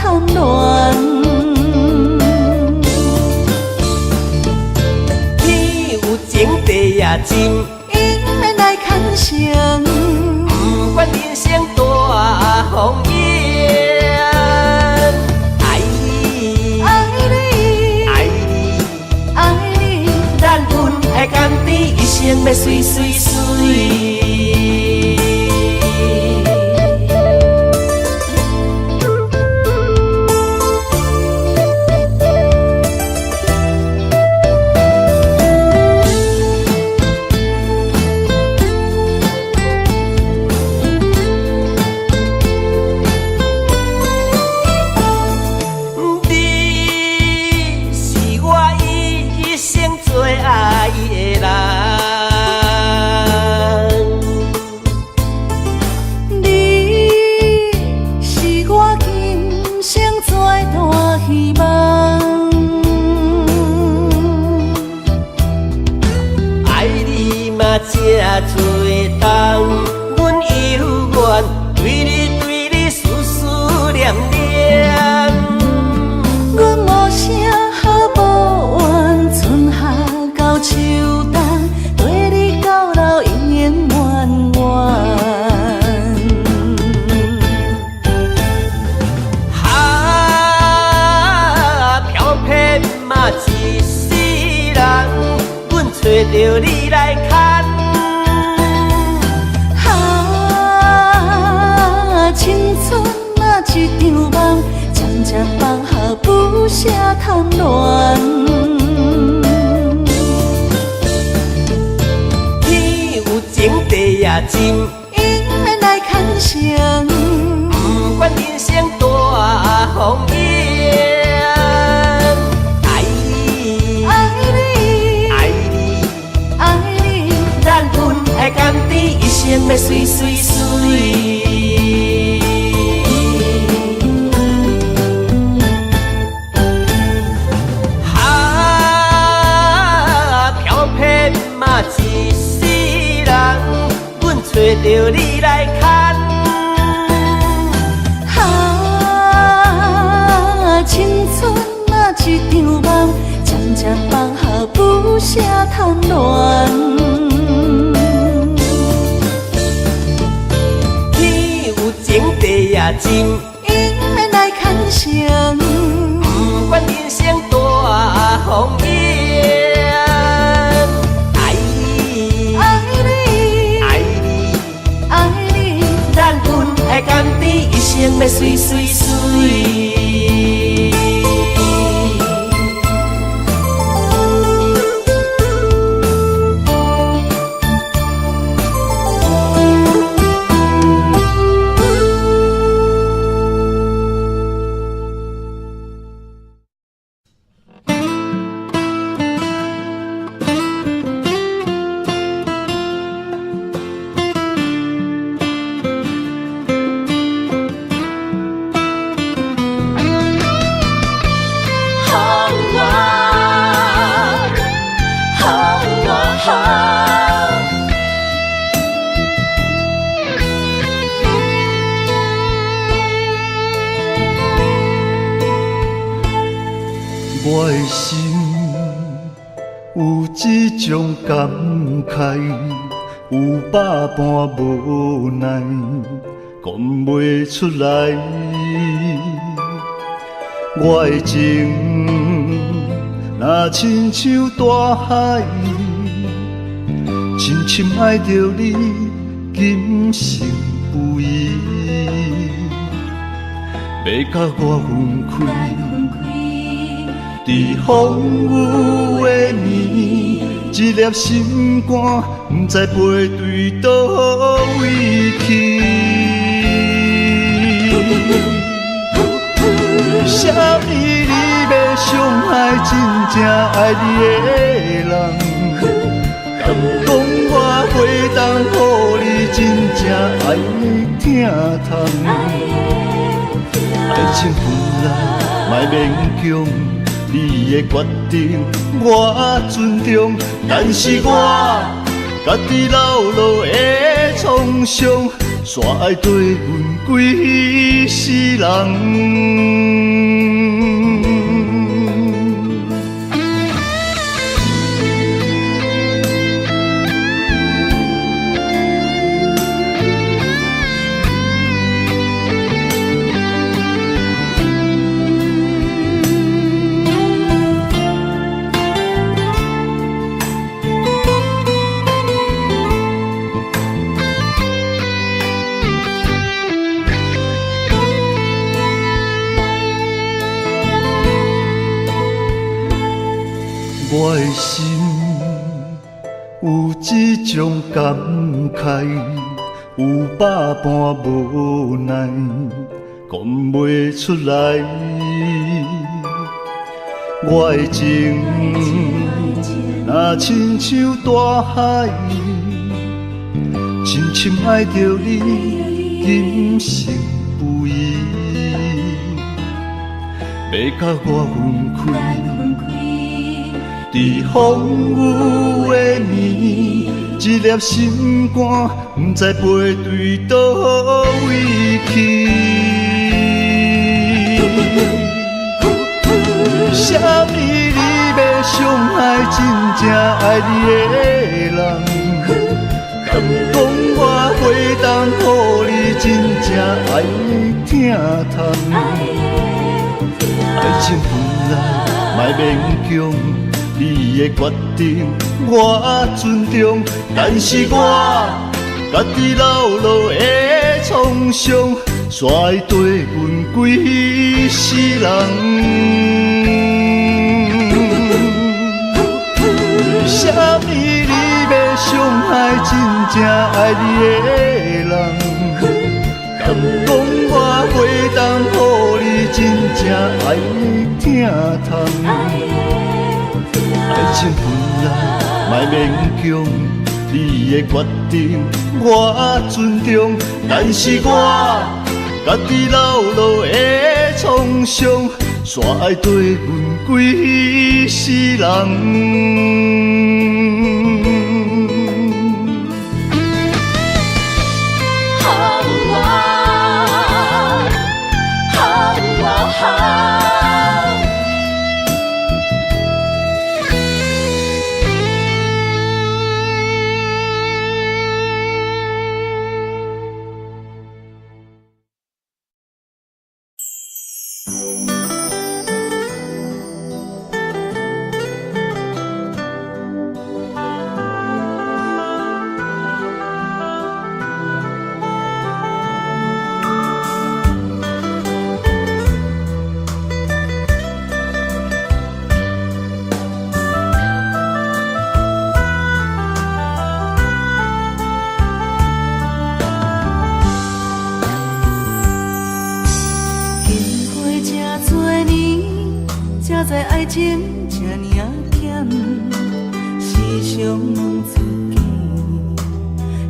贪恋。天有情，地也真，因缘来牵绳，不管人生大风雨，爱你，爱你，爱你，爱你，咱分爱甘甜，一生要水水水。这多冬，阮犹原对你思思念念。阮无声好无怨，春夏到秋冬，对你到老永远远远。飘撇嘛一世人，阮找着你来牵。青春啊一场梦，渐渐放下不舍贪恋。天有情，地也真，因缘来牵绳，不管人生大风雨，爱你，爱你，爱你，爱你，咱分爱甘甜，一生要水水水。一世人，阮找着你来牵。青春啊一场梦，渐渐放下不舍贪恋。天有情，地也真，因缘来牵绳，不管人生大风雨。爱甘甜，一生要水水水。我的心有一种感慨，有百般无奈，讲袂出来。我的情若亲像大海，深深爱着你，今生不移。要甲我分开。在风雨的暝，一粒心肝，不知飞对倒位去。啥物你要伤害真正爱你的人？敢讲我会当予你真正爱你疼痛？爱情分来莫勉强。你的决定我尊重，但是我家己流落的创伤，煞爱对阮几世人。我的心有一种感慨，有百般无奈，讲袂出来。我的情若亲像大海，深深爱着你，今生不移。要甲我分开。伫风雨的暝，一粒心肝，不知飞对倒位去。啥物你要伤害真正爱你的人？敢讲我会当予你真正爱疼痛？爱情本来莫勉强。你的决定我尊重，但是我家己流落的创伤，煞会对阮几世人。啥物你要伤害真正爱你的人？敢讲我会当予你真正爱疼痛？爱情本来莫勉强，你的决定我尊重，但是我家己流落的创伤，煞爱对阮几世人。在爱情这呢险，时常问自己，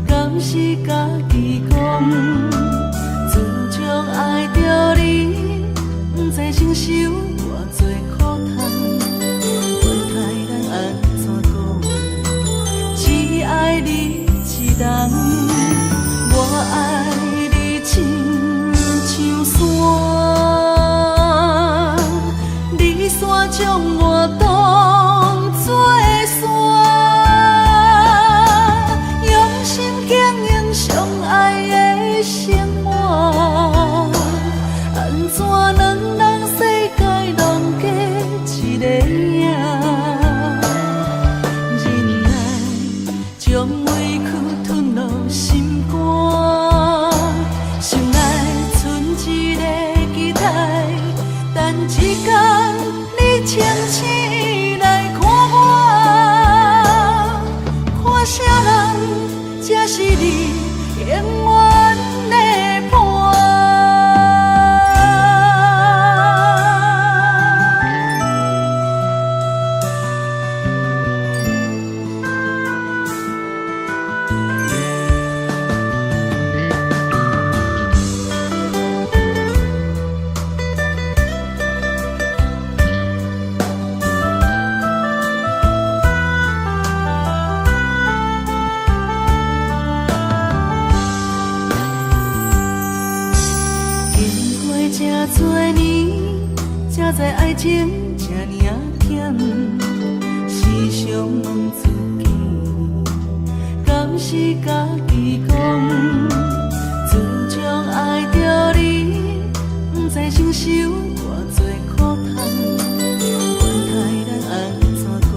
敢是家己讲？自从爱着你，不知承受偌多苦痛，话太难安怎讲？只爱你一人，我爱你亲像山，将我当作山，用心经营相爱的生活。安怎两人世界拢隔一个影？忍耐将委屈吞落心肝，心内存一个期待，等一天。清醒来看我，看啥人才是你永远的伴？才知爱情这呢险，时常问自己，敢是家己讲？自从爱着你，不知承受偌多苦痛。管他咱安怎讲，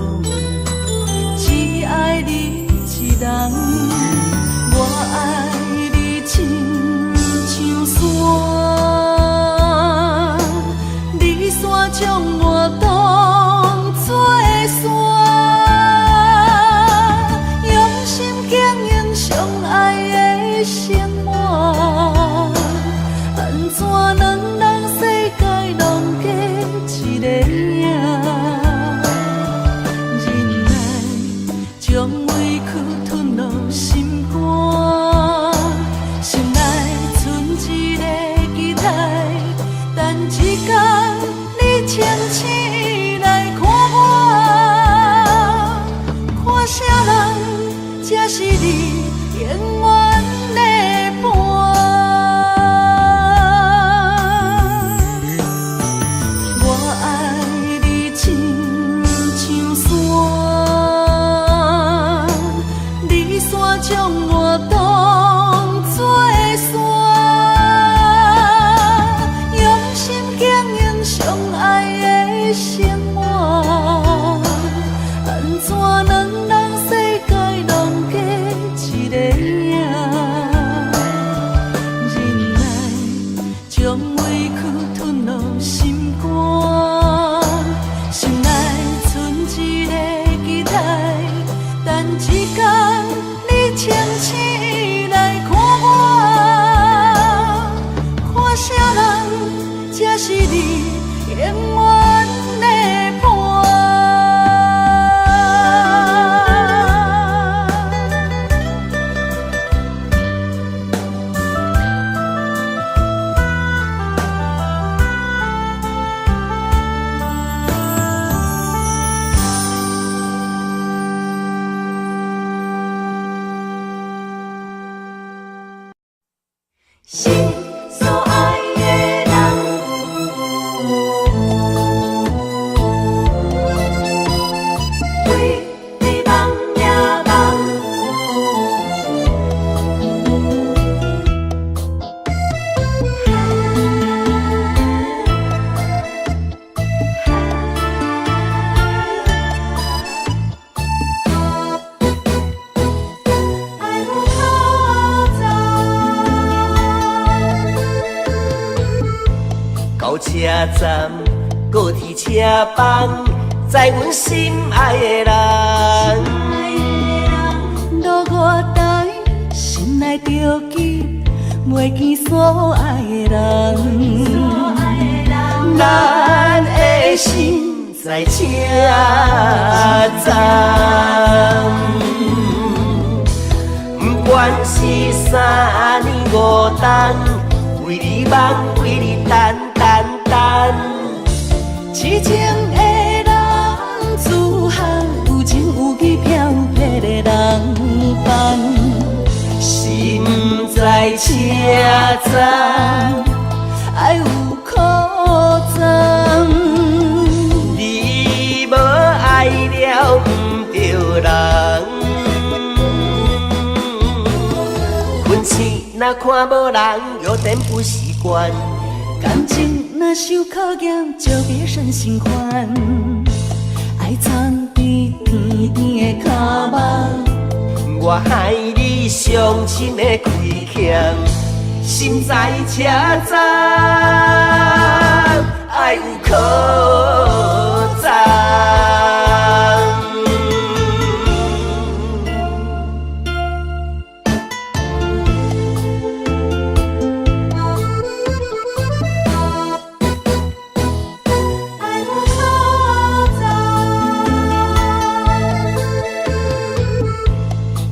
只爱你一人。我爱你亲像山，你山将我当作山，用心经营相爱的生活。安怎两人世界拢过一个影？忍耐将委屈吞落心肝，心内存一个期待，等一天你清醒来看我，看啥人才是你永远的伴。我爱你亲像山，你山将我当作山，用心经营相爱的生活。安怎两人世界拢过一个影？忍耐将委屈吞落心肝，心内存一个期待，等一天你清醒来看我，看啥人才是你永远的伴。心所爱的人，对你梦也梦。爱不可走。到车站，高铁车房，载阮心爱的人。路我台，心内着记，袂见所爱的人。咱的心在车站，不管是三年五冬，为你梦，为你等。痴情的人，自汉有情有义飘撇的人放，心在车站，爱有苦惨。你无爱了不着人，困醒若看无人，有点不习惯。感情若受考验，就别生心烦。爱藏在甜甜的脚目，我害你伤心的亏欠，心在车站，爱有可赞。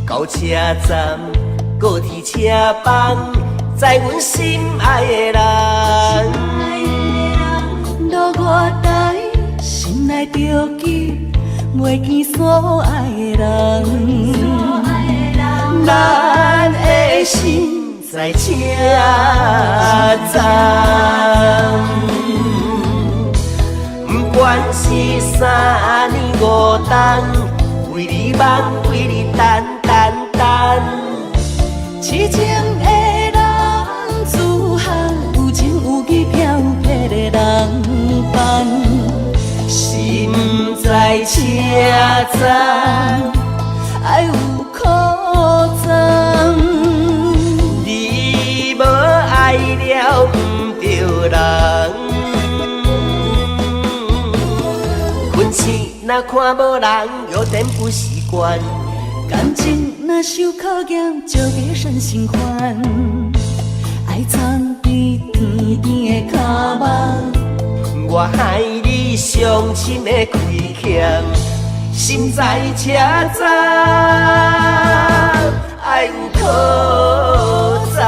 到车站，高铁车房，载阮心爱的人。路我台，心内着记，袂见所爱的人。咱的心在车站，原是3年5冬，为你梦，为你等。痴情的人自行有情有义飘撇的人放，心在车站，爱有苦衷。你无爱了不着人，分钱若看无人，有点不习惯。感情若受考验，就加善心宽。爱藏在甜甜的脚目，我害你伤心的亏欠，心在车站，爱有苦衷。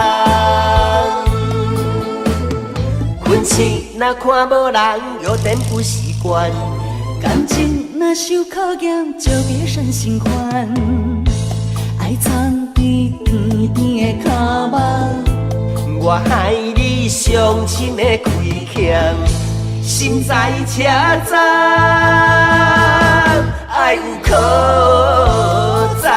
分钱若看无人，有点不习惯。感情若受考验，就加善心宽。爱藏在甜甜的脚目，我害你伤心的亏欠，心在车站，爱有苦衷。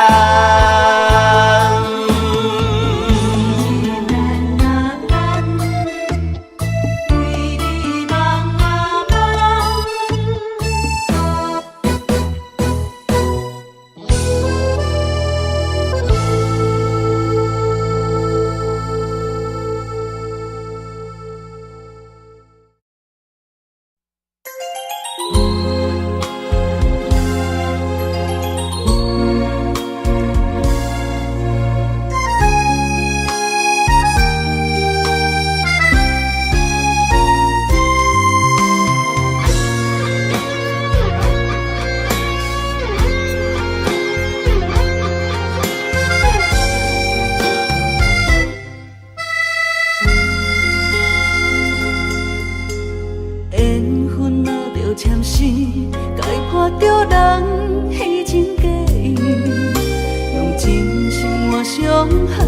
伤害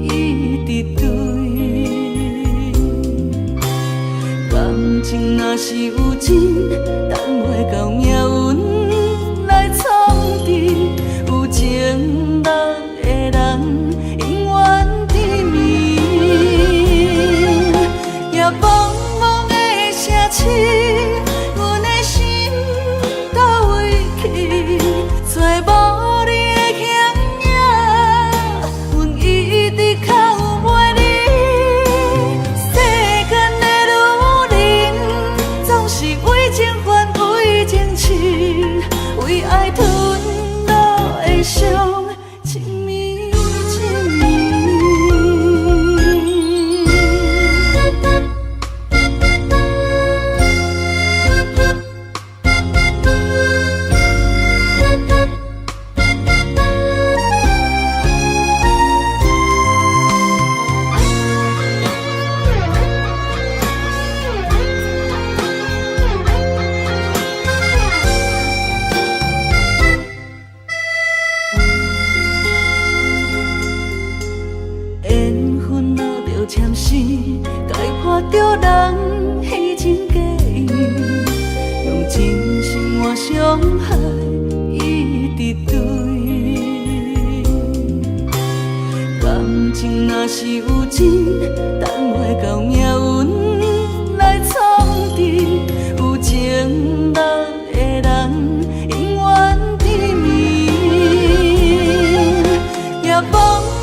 一直对，感情若是有情，等袂到命运来创治。有情人的人，永远甜蜜，也茫茫的城市，阮的心倒位去，找无你。为爱吞落的伤，情绵情绵。签诗，解破着人虚情假意，用真心换伤害一直对。感情若是有情，等袂到命运来创治。有情人的人，永远甜蜜，也茫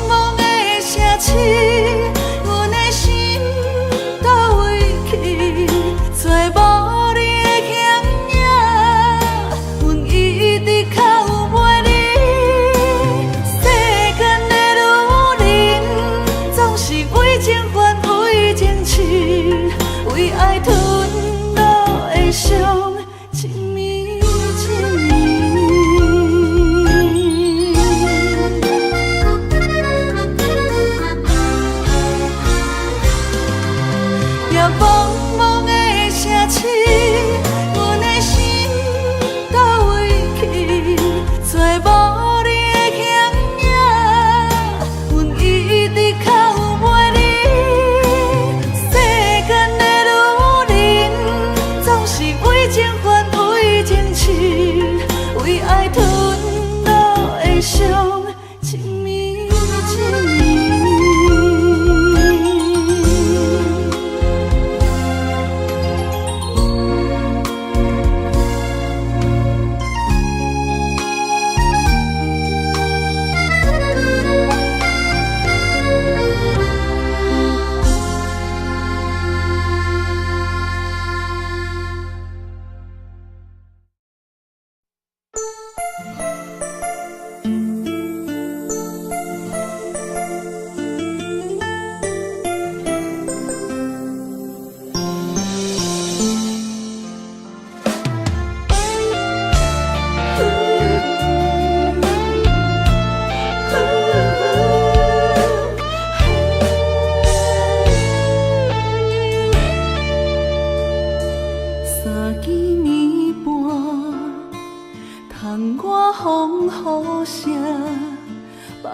茫的城市。为情还为情痴，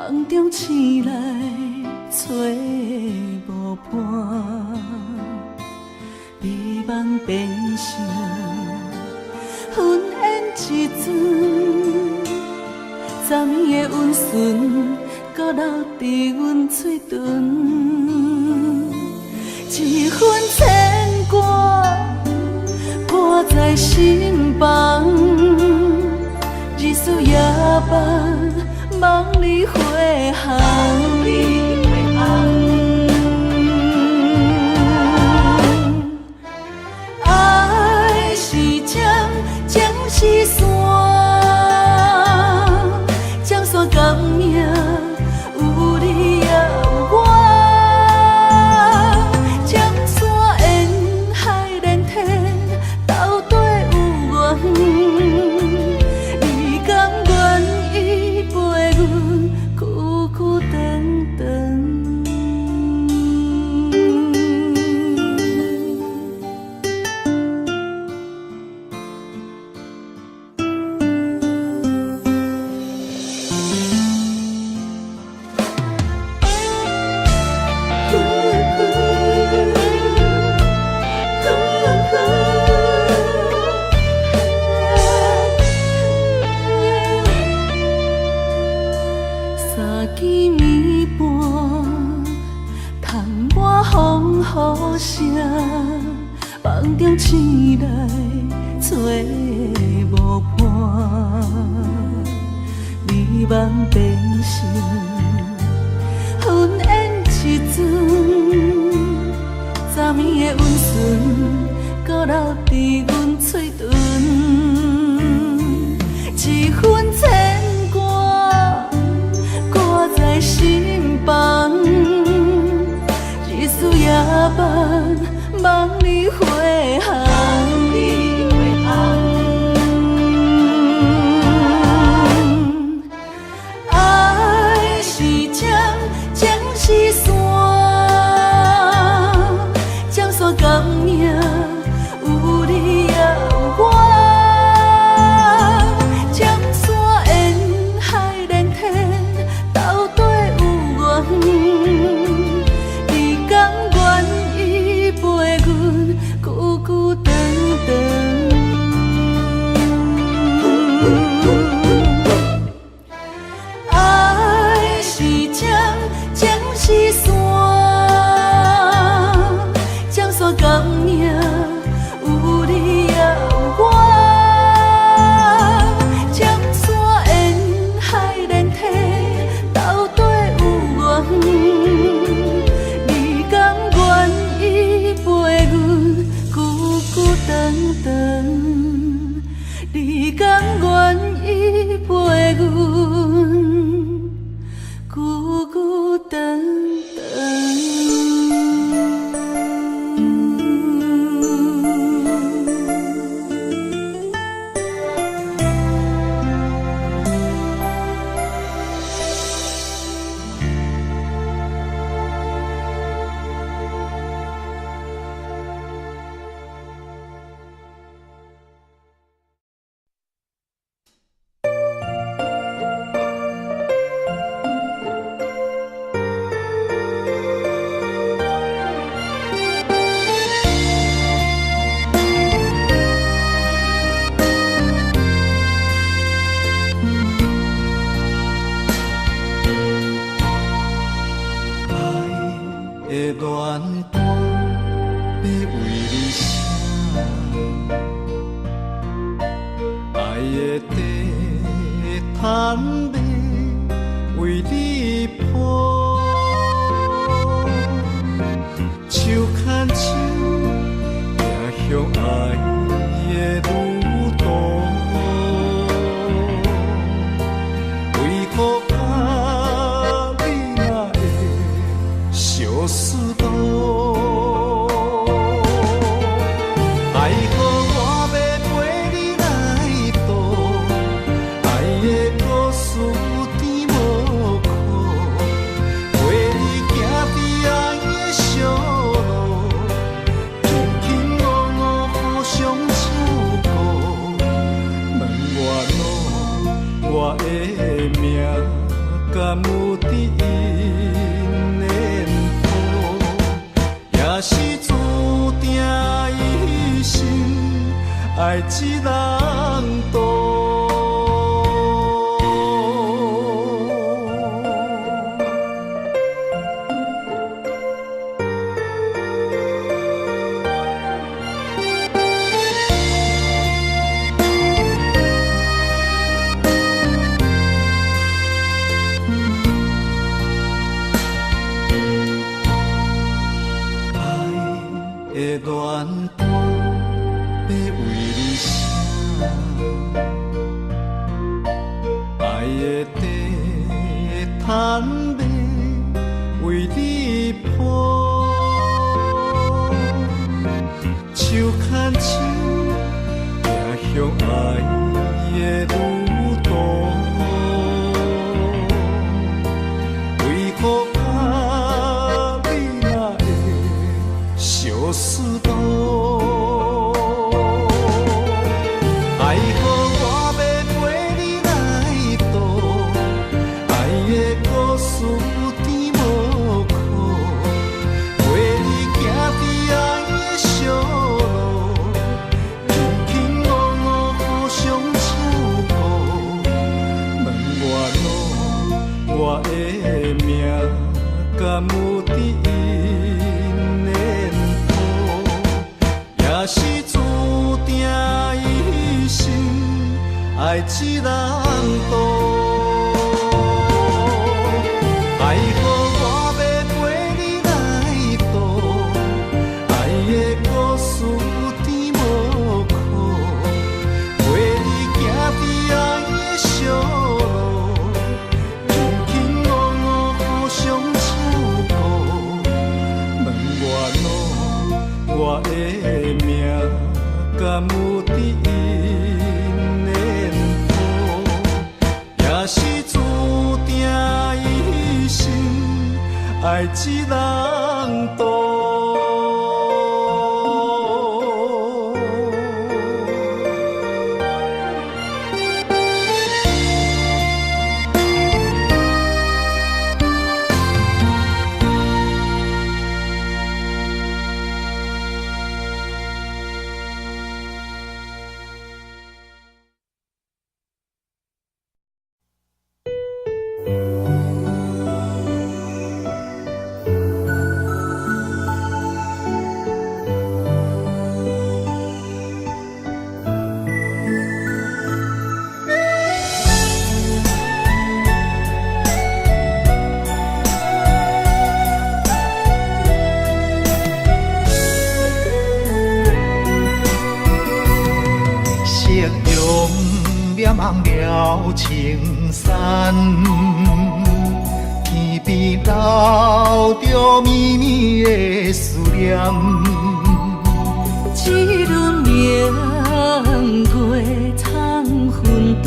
梦中醒来找无伴，美梦变成云烟一阵，昨暝的温顺，搁留伫阮嘴唇，一份牵挂挂在心房，日思夜梦，梦里花香。爱是针，情是线，江山革命有你也有我，江山沿海连天，斗底有缘。你甘愿依陪阮久久长长？三更暝半，窗外风雨声，梦中醒来找无伴，美梦变成云烟一阵，昨暝的温顺，搁留伫阮嘴唇，一份牵挂挂在心房，日思夜梦，梦里花香。爱是针，情是线，江山革命有你也有我，江山沿海连天，斗底有缘。你甘愿依陪阮久久长长？爱是针，情是线，江山革命有你也有我，江山沿海连天，斗底有缘。你甘愿依陪阮久久长长？你甘愿依陪阮久久长长？有伫因念头，也是注定一生爱一人渡。恋伴要为你写，爱的地毯要为你铺，手牵手也向爱的路途，为何啊你若会相思？爱好我要陪你来渡，爱的故事有甜无苦，陪你行伫爱的小路，轻轻误误互相照顾。问我的命甘有伫因念头，也是注定一生爱一人渡。爱好我要陪你来渡，爱的故事有甜无苦，陪你行伫爱的小路，轻轻误误互相照顾。问我的命甘有伫因念头，也是注定一生爱一人渡。望了青山，天边留着绵绵的思念。一轮明月藏魂断，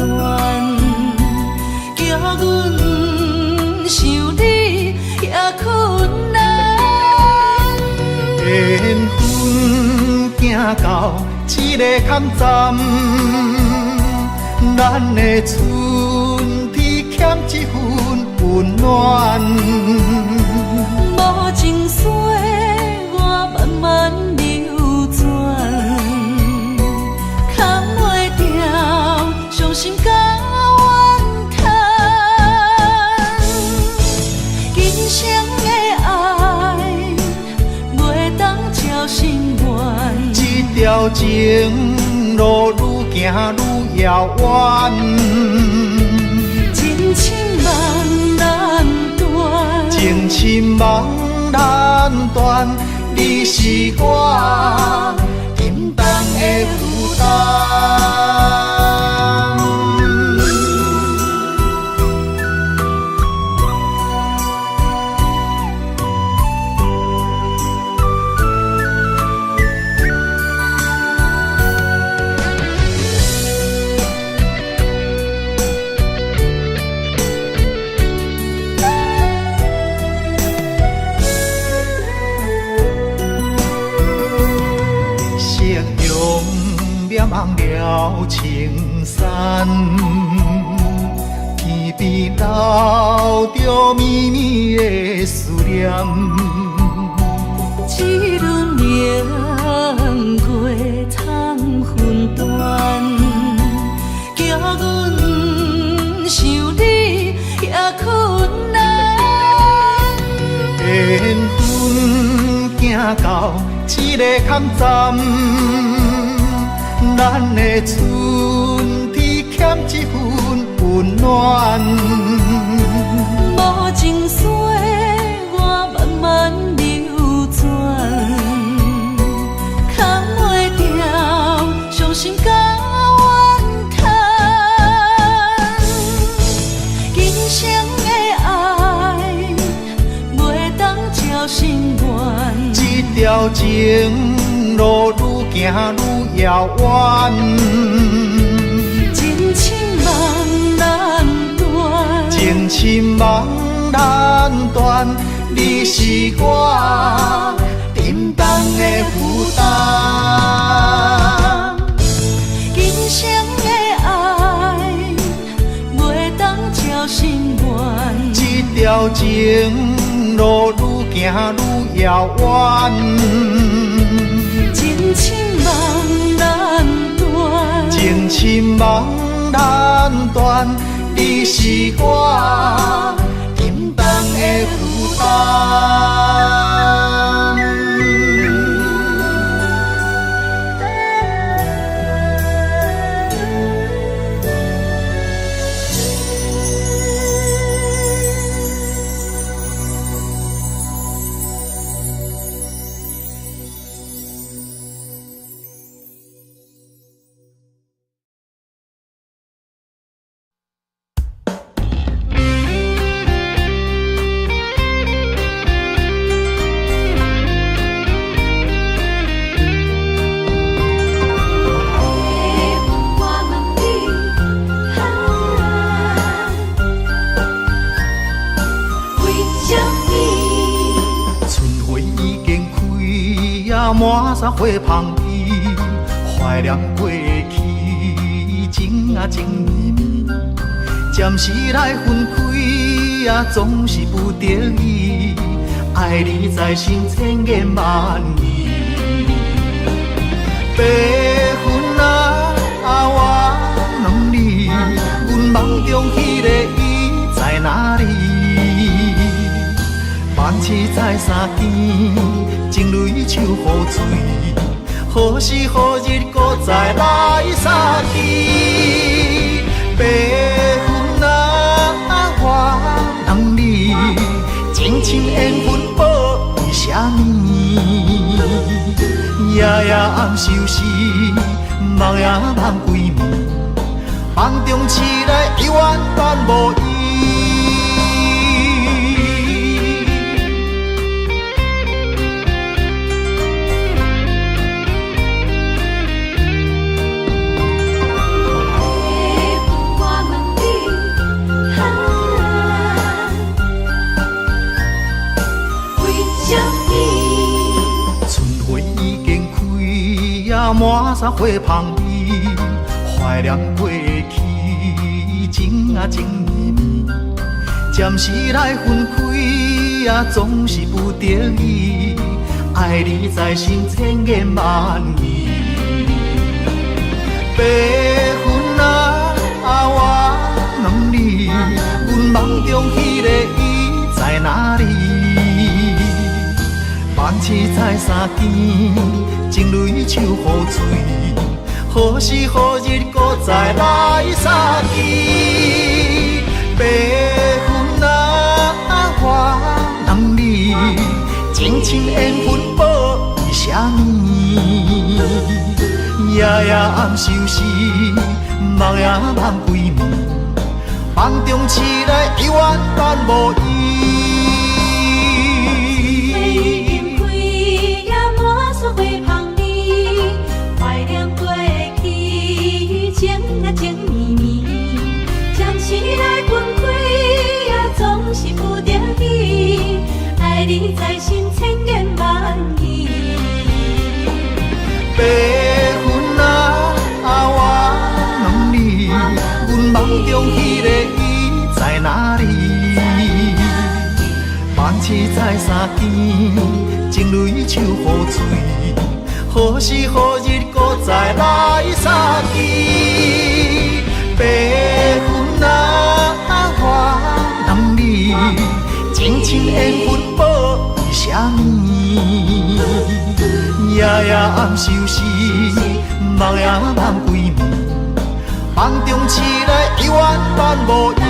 叫阮想你也困难。缘分行到一个坎站。咱的春天欠一份温暖，无情水我慢慢流转，扛袂掉伤心甲怨叹。今生的爱袂当照心愿，这条情路愈行愈遥远，情深梦难断，情深梦难断，你是我心重的负担。望了青山，天边留着绵绵的思念。一轮明月通分断，叫阮想你也困难。缘分行到一个坎站，咱的春天欠一份温暖。无情水我慢慢流转，扛袂掉伤心甲怨叹。今生的爱袂当照心愿，这条情路愈行愈遥远，情深梦难断，情深梦难断，你是我沉重的负担。今生的爱袂当照心愿，这条情路愈行愈遥远，情深梦难断，情深梦难断，你是我沉重的负担。满山花香味，怀念过去，情啊情绵绵。暂时来分开啊，总是不得已。爱你在心千言万语。白云啊，我问你，阮梦中迄个伊在哪里？万次在三更，情泪手雨水，何时何日搁再来相见？白云啊，我问你，情深缘分报为什么？夜夜暗相思，梦也梦归暝，梦中醒来犹原伴无依。满山花香味，怀念过去，情啊情绵绵。暂时来分开啊，总是不得已。爱你在心千言万语。白云啊，我问你，阮梦中迄个伊在哪里？万次在三更，情泪手雨水，何时何日搁再来相见？白云啊，我问你，情深缘分报为什么？夜夜暗相思，梦也梦归暝，梦中醒来犹原伴无依。情绵绵，暂时来分开啊，总是不得已。爱你在心千言万语。白云啊，我问你，阮梦中迄个伊在痴在三更，情泪像雨水，何时何日搁再来相见？白云啊，我人你情深缘分报为什么？夜夜暗相思，梦也梦几暝，梦中醒来已完全无依。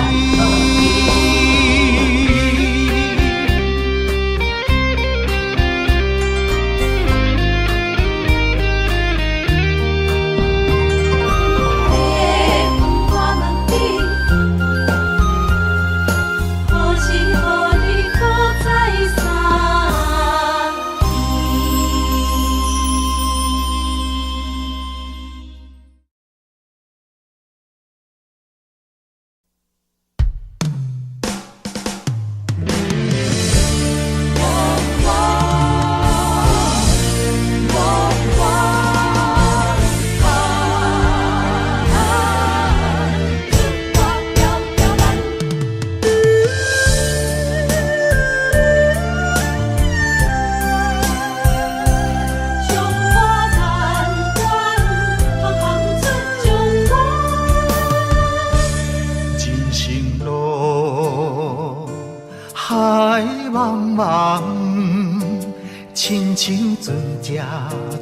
亲像船只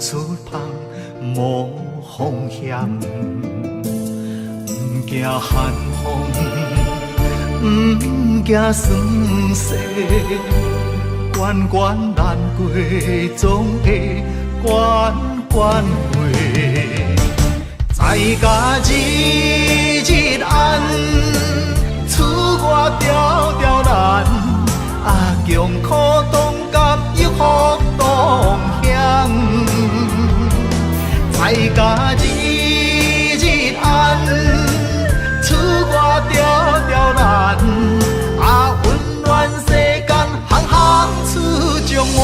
出航无风险，不惊寒风，不惊霜雪，关关难过，总会关关过。在家日日暗，厝外条条难，啊强苦当甘又福同享。在家日日暗，厝外条条难，啊温暖世间行行出状元。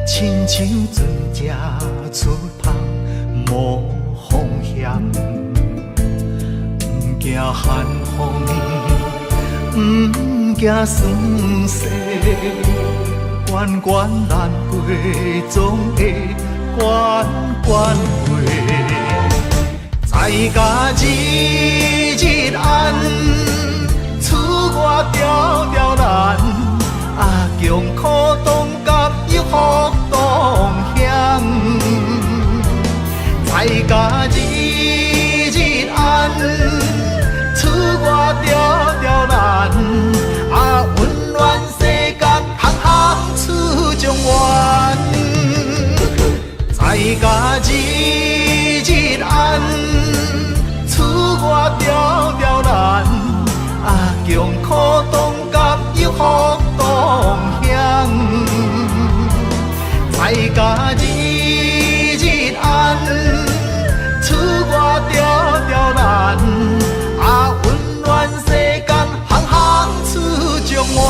亲像船只出航无风险，不惊寒风，不惊霜雪，关关难过，总会关关过。在家日日暗，厝外条条难，啊强苦当甘又福同享。在家日日暗，厝外条条难，啊温暖世间行行出状元。在家日日暗，厝外条条难，啊强苦当甘又福同享。在家日日暗，厝外条条难，啊温暖世间行行出状元。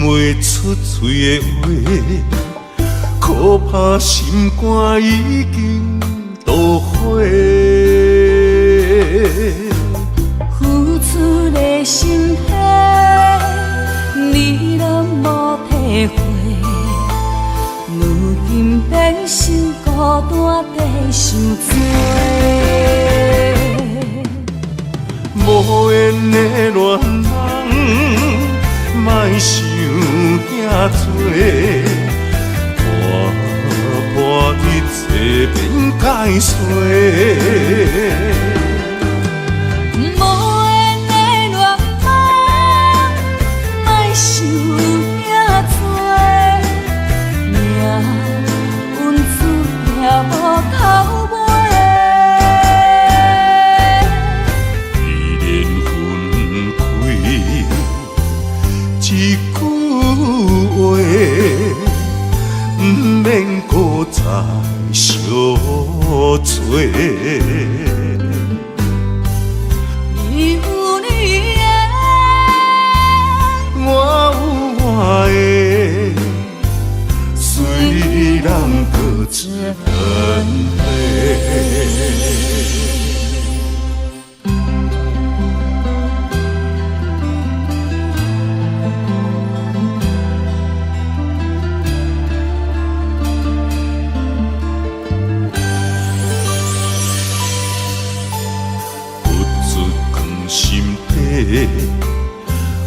袂出嘴的话，可怕心肝已经都火。付出的心血，你拢无体会。如今变成孤单地受罪。无缘的恋人，莫想遐多，破一切免解释。无缘的恋人，莫想遐多，命运注定无头尾。一句话，不免搁再相找。你有你的，我有我的，虽然各自分开。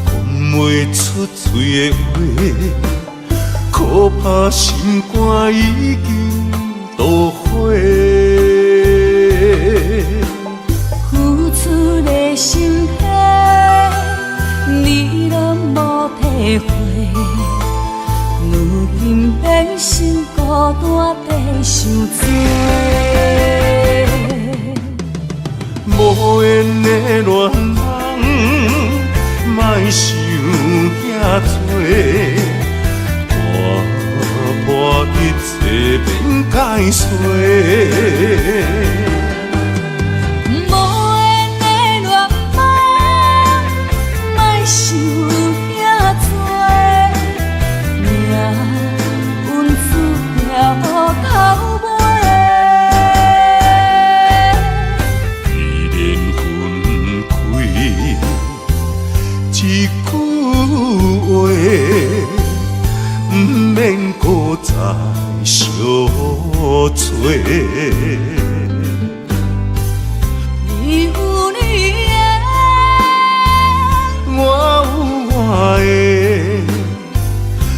讲袂出嘴的话，可怕心肝已经都火。付出的心血，你拢无体会。如今变成孤单地受罪。无缘的恋人，莫想遐多，破一切免解释。无缘的恋人，莫想遐多，命运注定无头尾。一句话，不免搁再相找。你有你的，我有我的，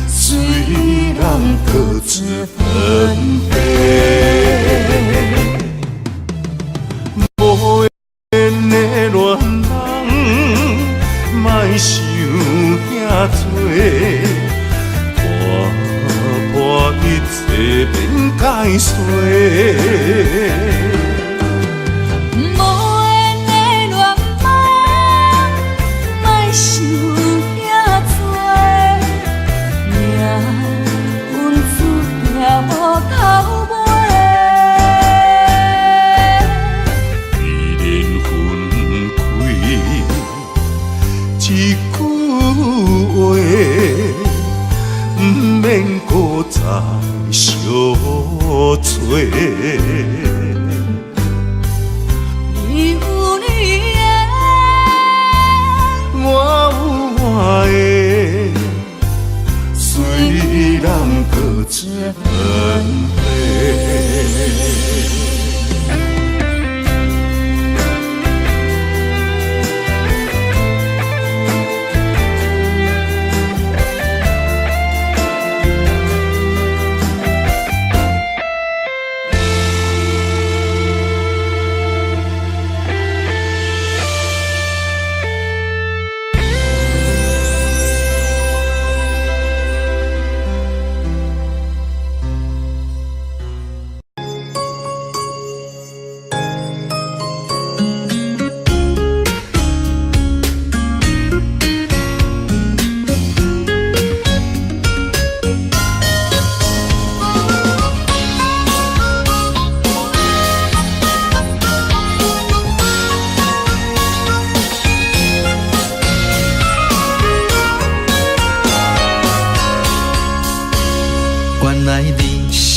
虽然各自分开。无缘的恋人，莫想遐多，破一切免解释。无缘的恋人，莫想遐多，命运注定无头尾。一句话，不免搁再相找。你有你的，我有我的，虽然各自分开。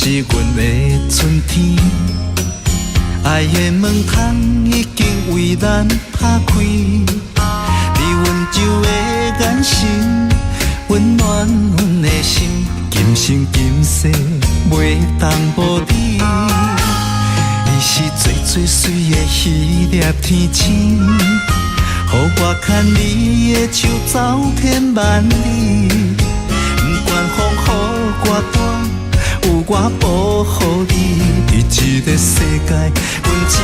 是阮的春天。爱的门窗已经为咱打开，你温柔的眼神温暖阮的心，今生今世袂当无你。你是最最水的迄粒天星，予我牵你的手走遍万里。不管风雨歌大，有我保护你。伫这个世界，阮只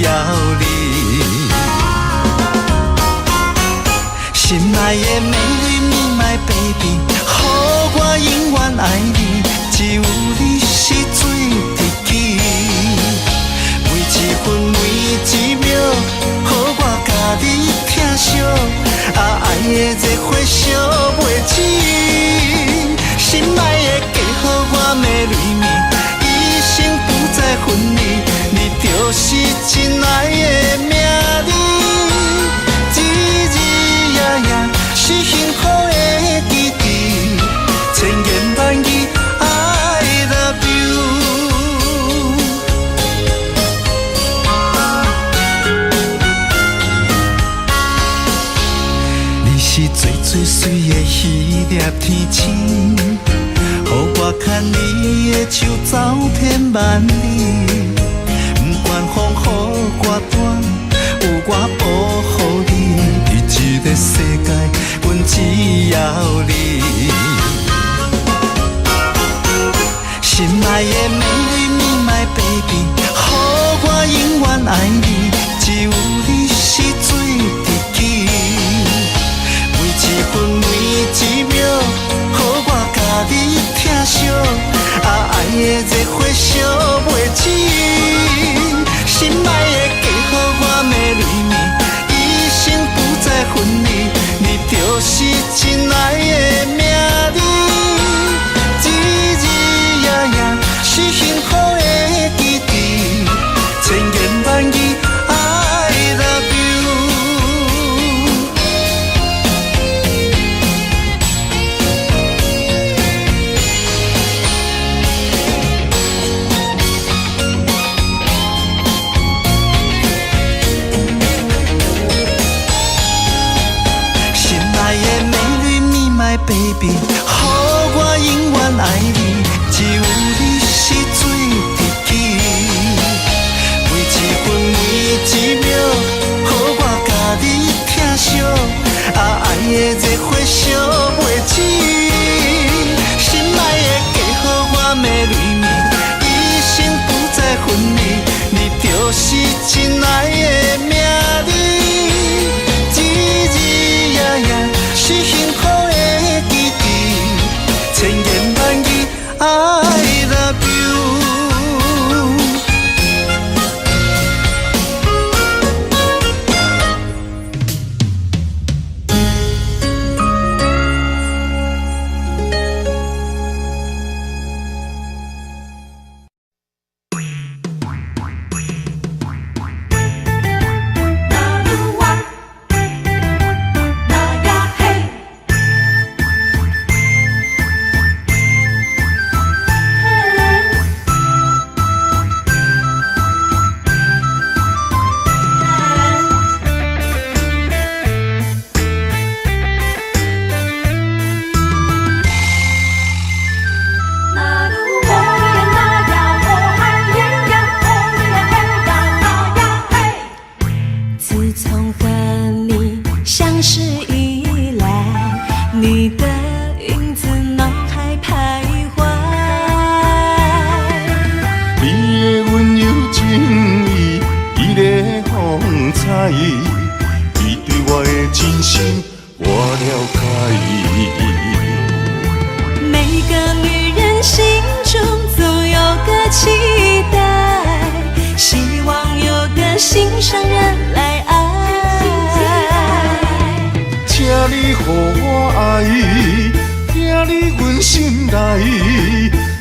要你。心爱的美丽你 my baby， 予我永远爱你，只有你是最知己。每一分每一秒，予我甲你疼惜，爱的热火烧袂止。心爱的嫁予我美丽蜜，一生不再分离，你就是真爱的名字。日日夜夜是幸福的记忆，千言万语 I love you。你是最最水的迄粒天星，予我牵你的手走遍万里。不管风雨歌大，有我保护你。伫这个世界，阮只要你。心爱的美丽你 my baby， 予我永远爱你，只有你是最知己。每一分每一秒，予我甲你疼惜，爱的热火烧袂止。心爱的嫁予我美丽蜜，一生不再分离，你就是真爱的名字。日日夜夜是幸福的记忆，千言万语 I love you。心爱的美丽蜜 my baby， 予我永远爱你，只有你是最知己。每一分每一秒，予我甲你疼惜，爱的热火烧袂止。心爱的嫁予我美丽蜜，一生不再分离，你就是真爱的名字。日日夜夜是幸福的记忆，千言万语 I love you。自从和你相识以来，你的影子脑海徘徊。你的温柔情意，伊个风采，你对我的真心我了解。每个女人心中总有个期待，希望有个心上人来爱。请你予我爱，听你阮心内，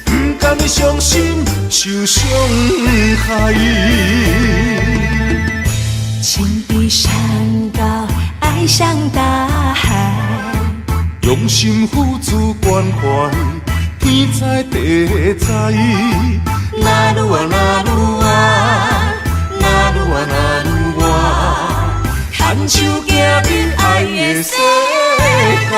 不甘伤心受伤害。情比山高，爱像大海，用心付出关怀，天知地知。那愈啊那愈啊，那愈啊那愈啊，牵手行入爱的世界。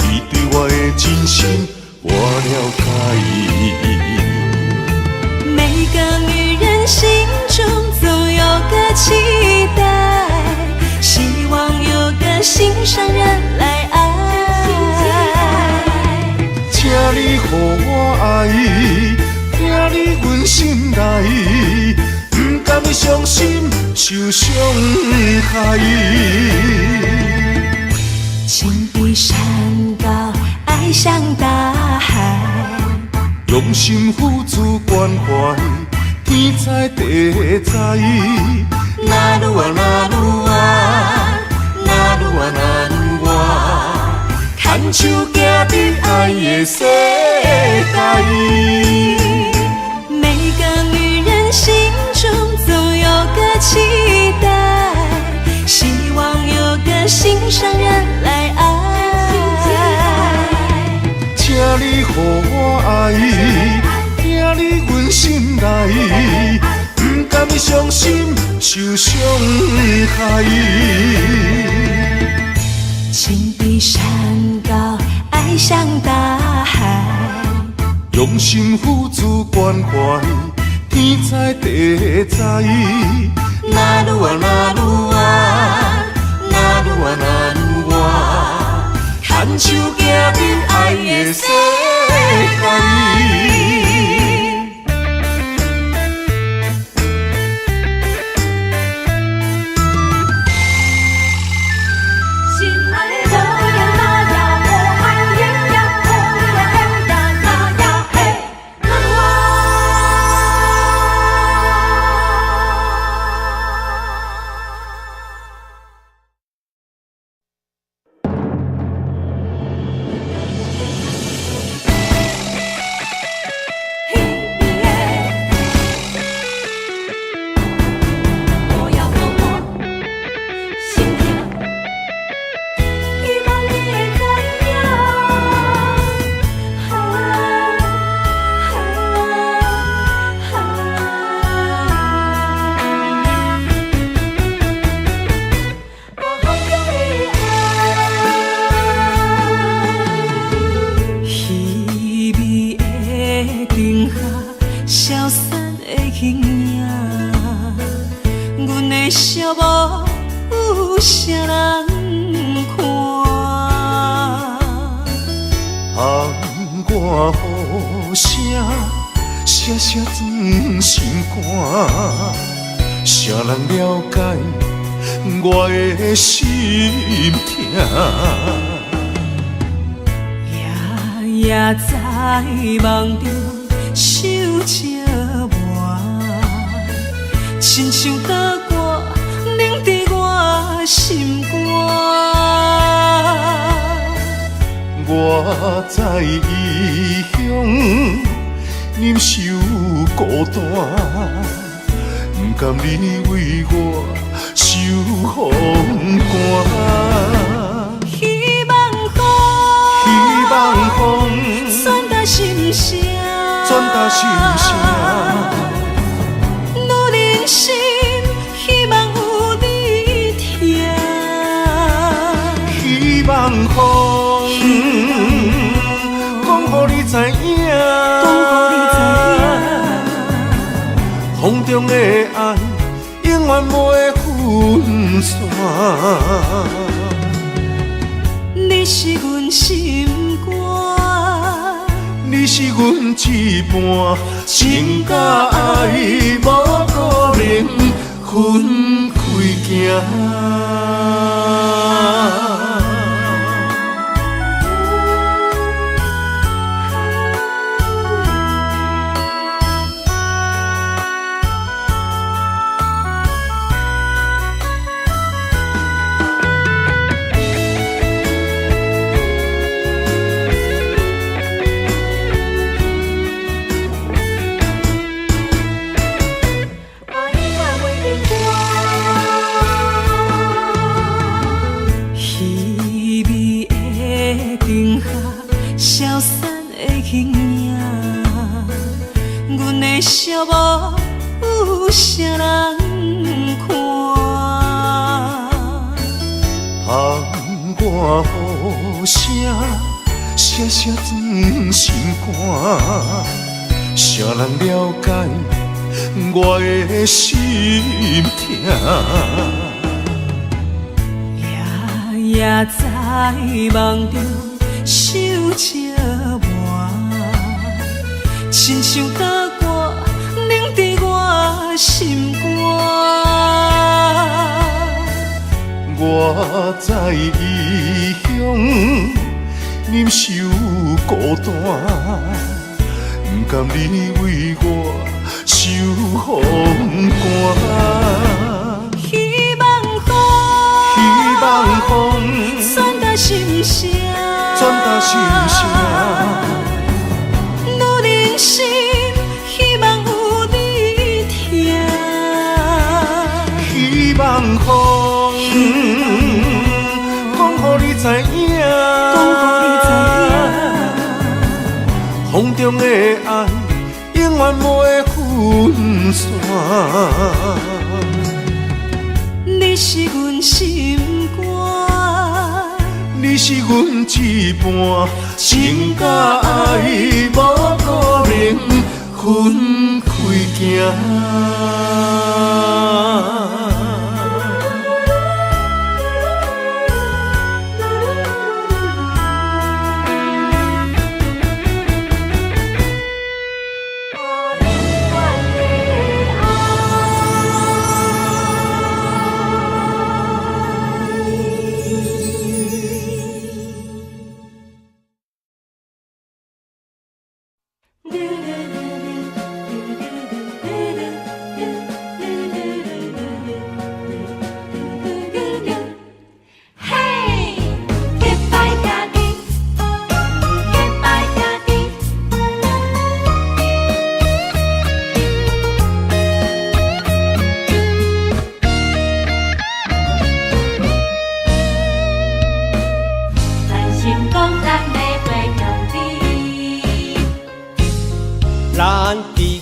伊对我的真心，我了解。每个女人心中总有个期待，希望有个心上人来爱。请你予我爱，听你阮心内，不甘伤心受伤害。情比山高，爱像大海，用心付出关怀，天知地知。那愈啊那愈啊，那愈啊那愈啊，牵手行入爱的世界。每个女人心中总有个期待，希望有个心上人来爱。请你予我爱，听你阮心内，不甘伤心受伤害。情比山高，爱像大海，用心付出关怀，天知地知。那愈啊那愈啊，那愈啊那愈啊，牵手行入爱的世界。写写转心肝，谁人了解我的心痛？夜夜在梦中想这晚，亲像刀割冷在我心肝。我在异乡忍受孤单，不甘你为我受风寒。希望风传达心声，女人心希望有你听。希望风讲予你知影，风中的爱永远不会分散。你是是阮一半，情甲爱无可能分开行。寂寞有啥人看？窗外雨声，斜斜钻心肝。谁人了解我的心痛？夜夜在梦中想寂寞，亲像打歌凝伫我心肝。我在异乡忍受孤单，不甘你为我受风寒。希望风传达心声，女人心希望有你听。希望风讲予你知影，风中的爱永远无会分散。你是阮心肝，你是阮一半，情甲爱无可能分开行。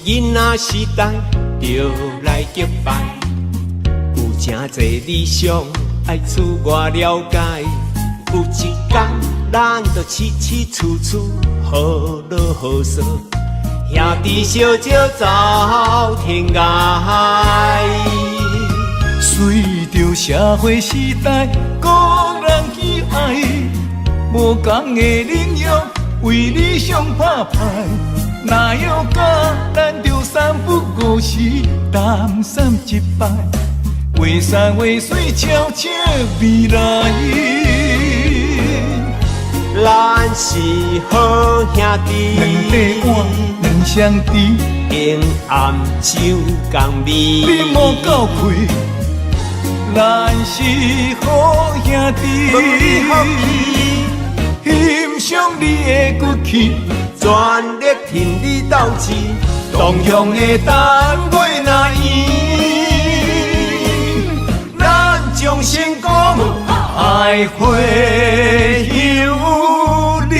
囡仔时代就来结拜，有真侪理想爱自我了解。有一天，咱就起起厝厝，好乐好说，兄弟相招走天涯。随着社会时代，个人喜爱，无同的领域为理想打拼。哪有假？咱着三不五时，谈三一摆，画山画水，悄悄未来。咱是好兄弟，两块碗，两双池，永暗酒共味。你莫够开，咱是好兄弟，欣赏你的骨气。全力挺你斗志，同样的单位若赢，咱将成功爱会有你。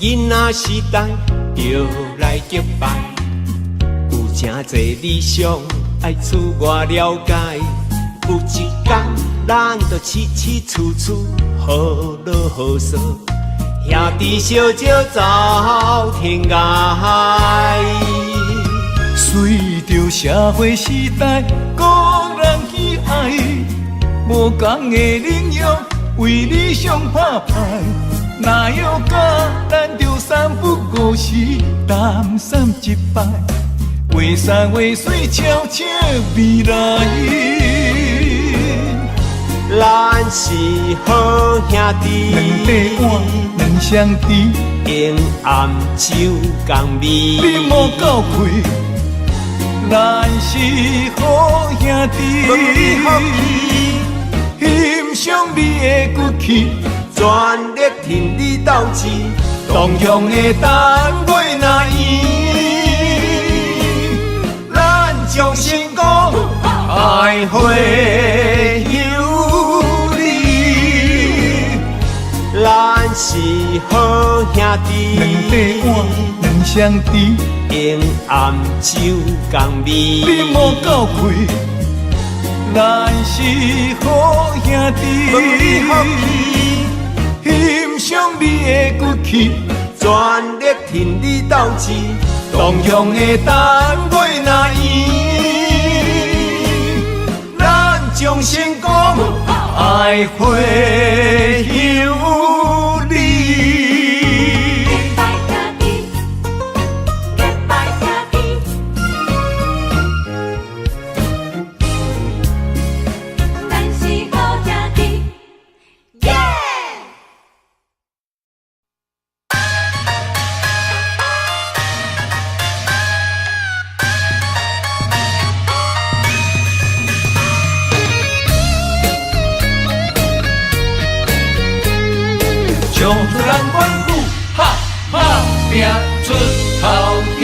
囡仔时代就来结拜，有真侪理想爱自我了解。有一天，咱就起起厝厝，好落好说，兄弟相招走天涯。随着社会时代，个人喜爱，无同的领域为理想拍牌。哪有甲咱着三不五时，淡散一摆，画山画水，悄悄未来。咱是好兄弟，两块碗，两双甜，用暗酒共味。你莫够开，咱是好兄弟，欣赏你的骨气。全力挺你斗志，同乡的单位若圆，咱将成功爱会有你。咱是好兄弟，两块碗，两双甜，用暗酒共味。你莫够开，咱是好兄弟。欣赏你的骨气，全力挺你斗志，同乡的单位若圆，咱将成功爱会有你。唱出咱阮句，哈哈拼出头天。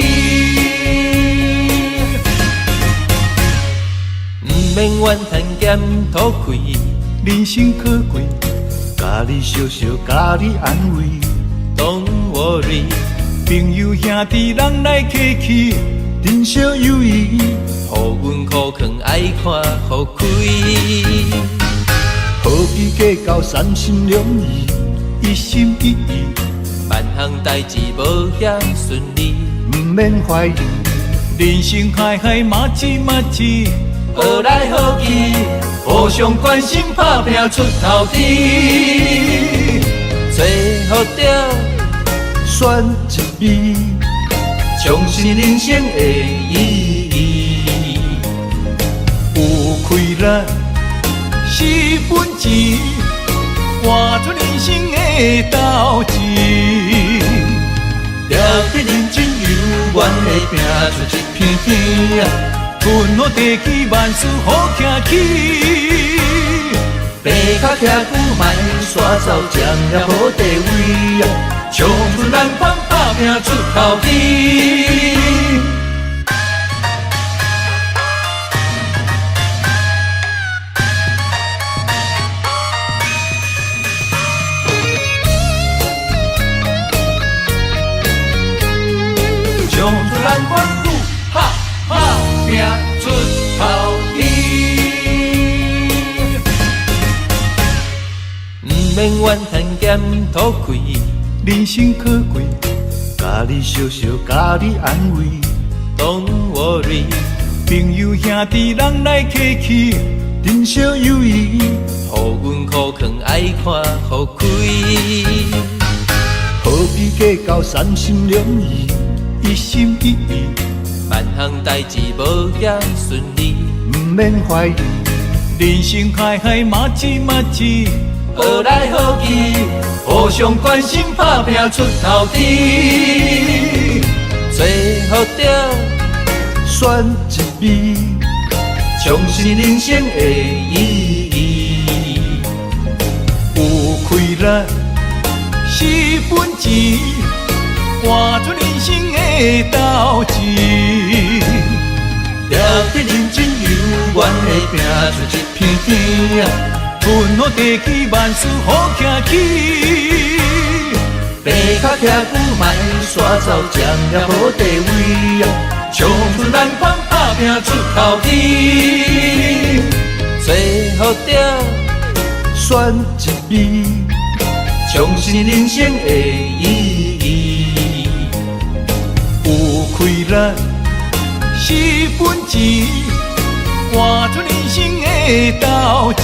毋免怨叹咸土开，人生可贵，家己笑笑，家己安慰。Don't worry，朋友兄弟人来客气，人生友谊，互阮苦劝爱看互开。何必计较三心两意？一心一意，万项代志无遐顺利，毋免怀疑。人生海海，马子马子，好来好去，互相关心，打拼出头天。找好着选一味，重视人生的意义。有开咱是本钱，活出人生的斗志。了得认真有愿的拼出一片天，分好地气，万事好行起。爬脚徛久卖煞走，将了好地位，唱出咱方打拼出头天。唱出咱阮句，哈哈拼出头天。毋免怨叹咸土开，人生可贵，家己笑笑，家己安慰。Don't worry，朋友兄弟人来客气，人生友谊，互阮苦劝爱看互开。何必计较三心两意？一心一意，万项代志无遐顺利，毋免怀疑。人生海海，马子马子，好来好去，互相关心，打拼出头天。找好着选一味，重视人生的意义。有开咱是本钱，活出人生的斗志。了得认真有愿的拼出一片天，分好地气，万事好行起。爬脚徛久卖煞走，占了好地位，唱出咱方打拼出头天。找好着选一味，重新人生的意义。有开咱4分钱，换出人生的斗志。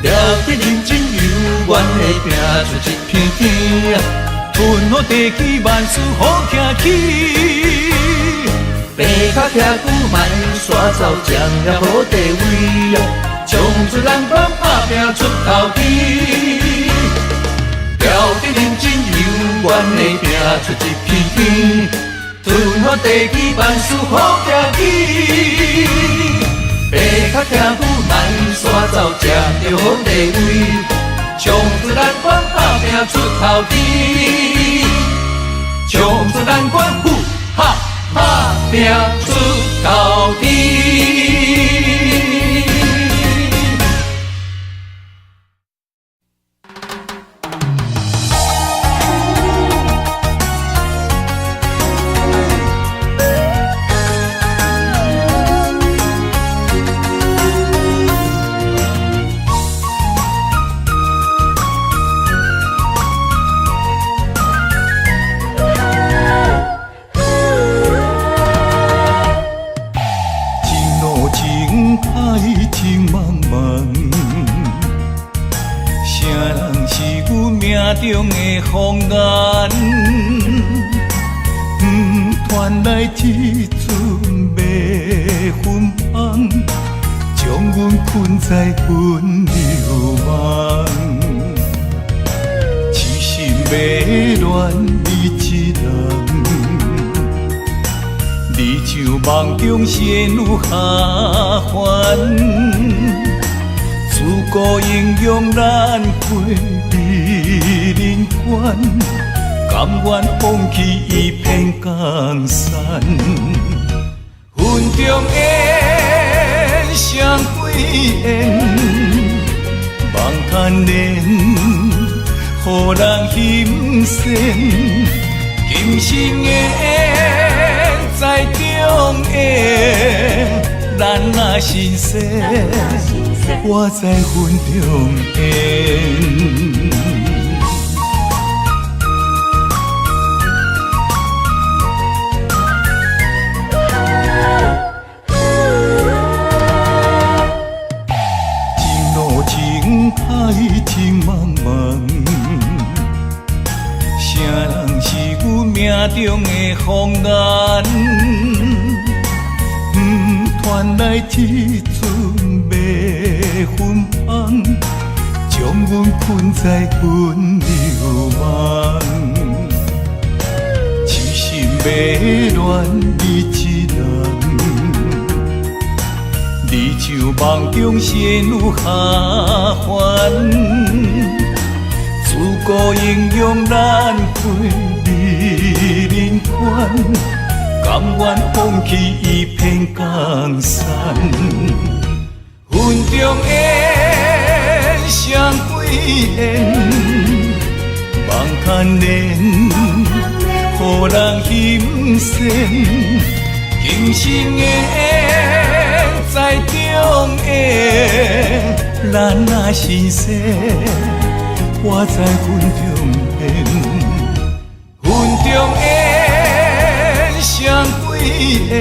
了得认真有愿的拼出一片天，分好地基万事好行起。白脚徛久慢刷走，将了好地位，冲出人关打拼出头天。了得认真有愿的拼出一片天，分好地基万事好行起。白脚徛久慢刷走，吃着好地位，冲出咱关打拼出头天，冲出咱关哈哈拼出头天。中的风眼，传来一阵迷魂香，将阮困在魂流梦。痴心迷恋你一人，你像梦中仙女下凡，自古英勇咱过。人关，甘愿放弃一片江山。云中烟，双对烟，望看莲，予人欣羡。今生的缘，在中缘，咱若心生，我在云中烟。海情茫茫，谁人是阮命中的风眼？传来一阵迷魂香，将阮困在魂流梦。痴心迷恋你一人。你像梦中仙女下凡，自古英勇咱过人关，甘愿放弃一片江山。云中烟，双对烟，望看莲，予人欣羡。今生的缘，在中缘，咱若心生，我在云中缘。云中缘，双对缘，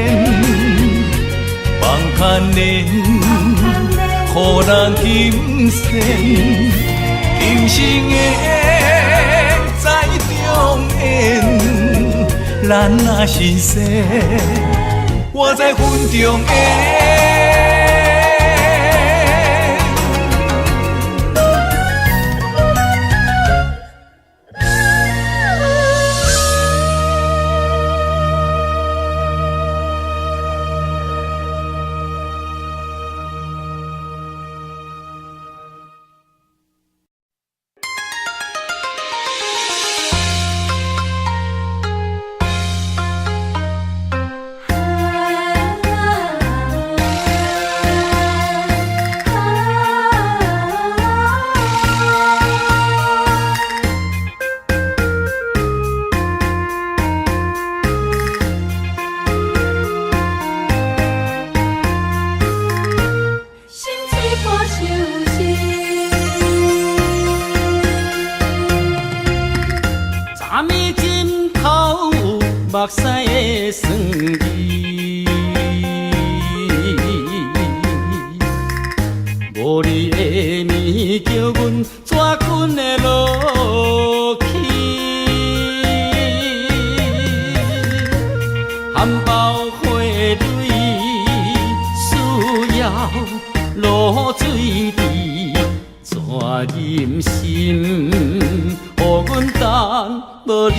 望看莲，予人欣羡。今生的缘，在中缘，咱若心生。我在云中缘。目屎的酸味。无你的面叫阮怎困会落去？含苞花蕊需要露水池，怎忍心予阮等无你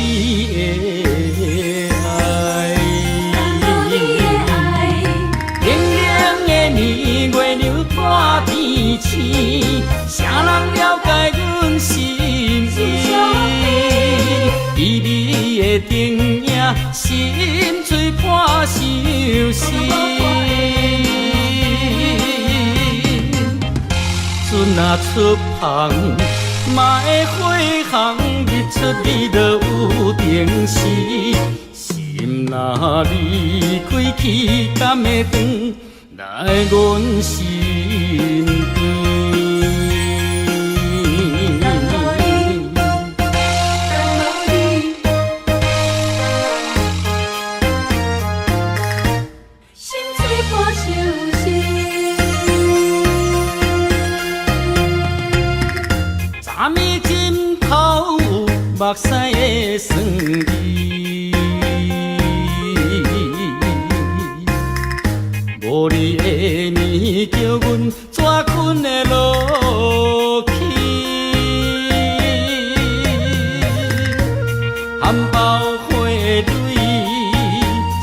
的爱？冷冷的年月流大天星，啥人了解阮心意？依你的灯影，心碎破相思。船若出航，嘛会火航，日出日落有定时。心若离开去，敢会转来阮身边？昨暝枕头有目屎的酸味，无你的面叫阮怎困会落去？含苞花蕊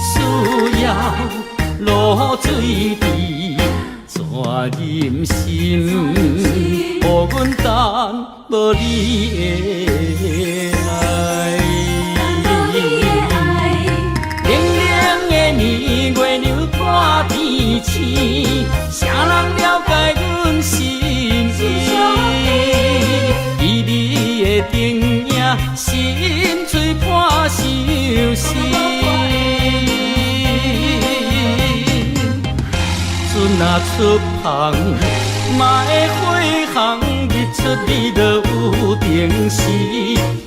需要露水池，怎忍心予阮等无你的爱？冷冷的年月流大天星，啥人了解阮心意？依你的灯影，心碎破相思。船若出航，嘛会火航，日出日落有定时。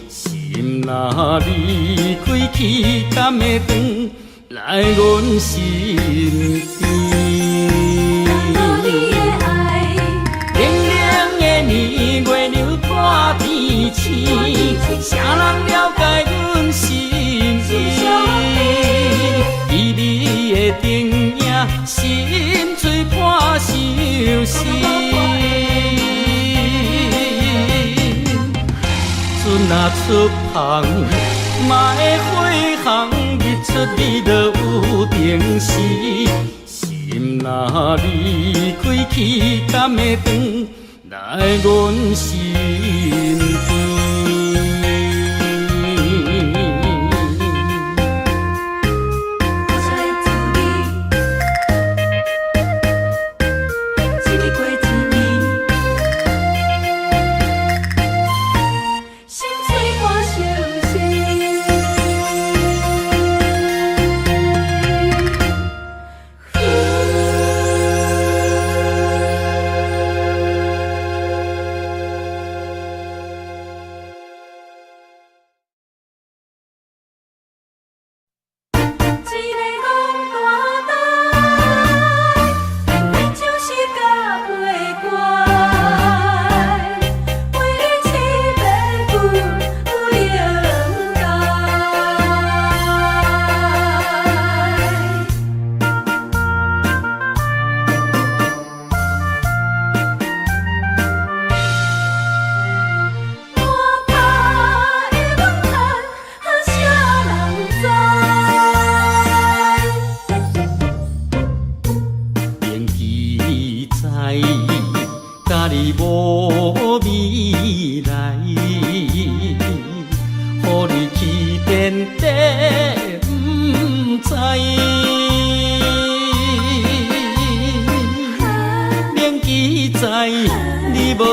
心若离开去，敢会转来阮身边？冷冷的年月流大天星，啥人了解阮心意？依你的灯影，心碎破相思。船若出航，嘛会火航，日出日落有定时。心若离开去，敢会转来阮身边？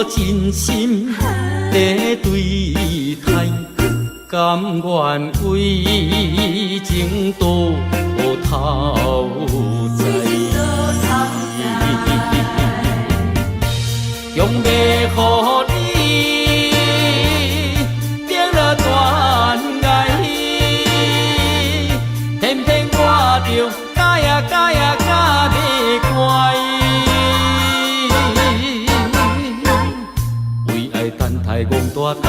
真心在对待，甘愿为情多头在，用要予你定了断崖，大改，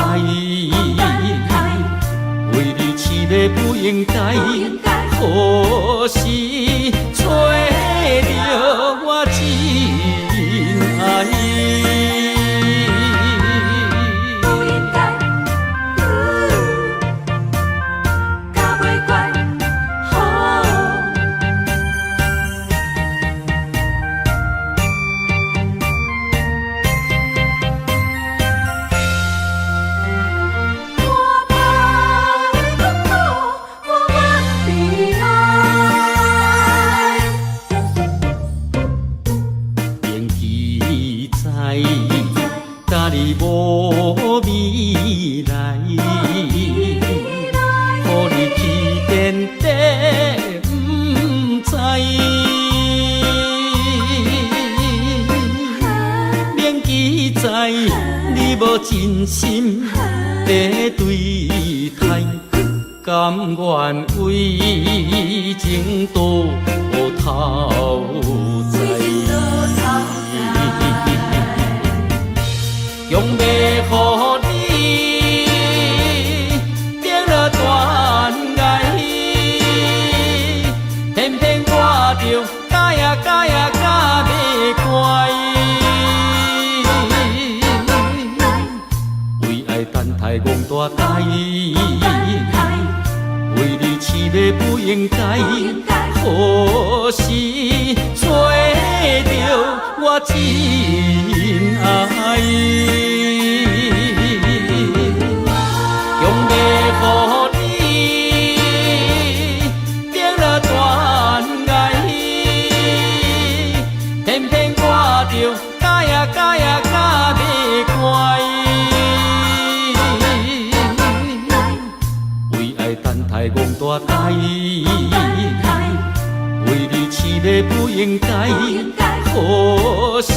为你痴迷不应该，可是找到我真爱。甲你无未来，予你去遍地不知，免记载你无真心在对待，甘愿为情多头栽。用要予你变了断爱，偏偏我着假呀假呀假袂乖，为爱等待憨大呆，为你痴迷不应该，可是找到我真爱。用要予你变了断爱，偏偏我着假呀假呀假袂乖，为爱等待憨大呆，为你痴迷不应该，可是